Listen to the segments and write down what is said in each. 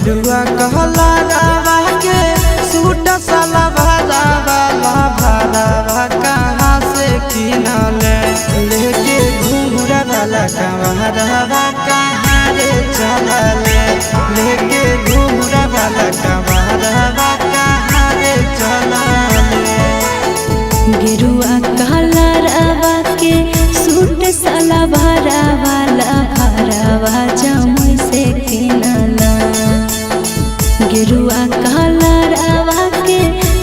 गेरुआ कहला रावा के सूट साला भाजा वाला भाड़ा कहाँ से किनले लेके घूंघरा वाला कवरवा कहाँ रे चलले लेके घूंघरा वाला कवरवा कहाँ रे चलले। गेरुआ कहला रावा के सूट साला भाड़ा वाला भाड़वा जमुई से किनला। गेरुआ कहला रावा के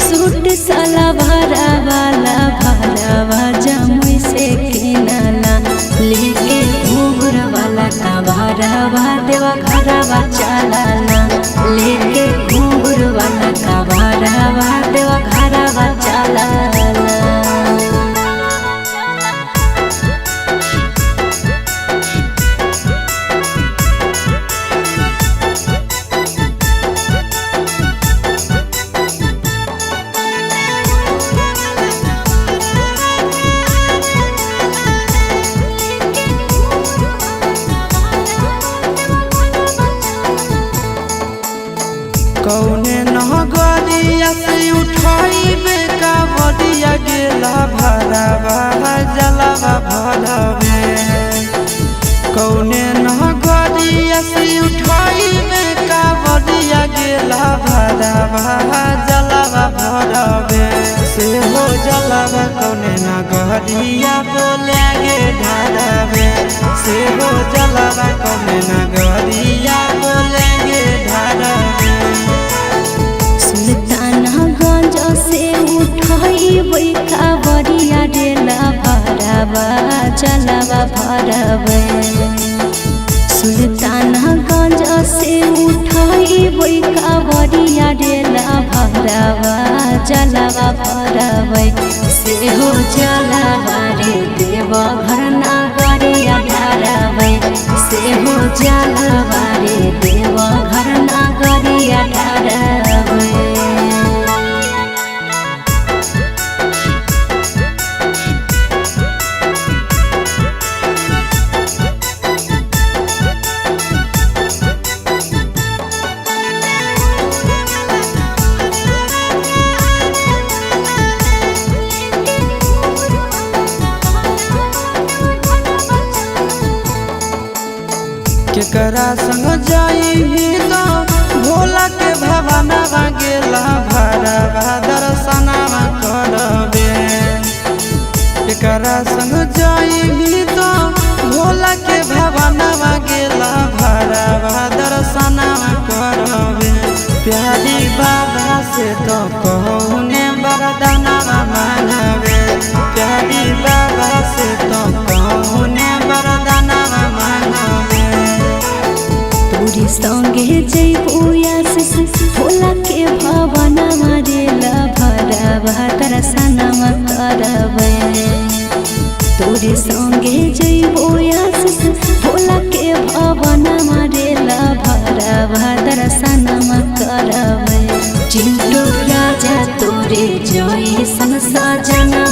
सूट साला भाड़ा वाला भाड़वा जमुई से किनला लेके घूंघरा वाला का भाड़वा देवा घरवा चलला लेके घूंघरा वाला का भाड़वा देवा घरवा चलला। कौने नगरिया से उठाइबे कावड़िया गेला भरावा जलावा भरवे। कौने नगरिया से उठाइबे कावड़िया गेला भरावा जलावा भरवे से हो जलावा कौने नगरिया बोले गे ढारवे से हो जलावा कौने नगरिया बोले गे ढारवे। सुल्तानगंज से उठाइबै कावड़िया डेला भरवा जलवा भरवे। सुल्तानगंज से उठाइबै कावड़िया डेला भरवा जलवा भरवे से हो जलवा रे देव घर नगरिया ढारवे से हो जलवा रे देव घर नगरिया ढारवे। केकरा संग जाई तो भोला के भवनवा गेला भरवा दर्शनवा करबे। केकरा संग जाई तो भोला के भवनवा गेला भरवा दर्शनवा करबे। प्यारी बाबा से तो कौने वरदानवा मांगबे प्यारी बाबा से तो कौने वरदानवा मांगबे। तोरी संगे जइबो आशीष भोला के भवनवा डेला भरवा दर्शनवा करबे। तोरी संगे जइबो आशीष भोला के भवनवा डेला भरवा दर्शनवा करबे। चिंटू राजा तोरे जइसन सजना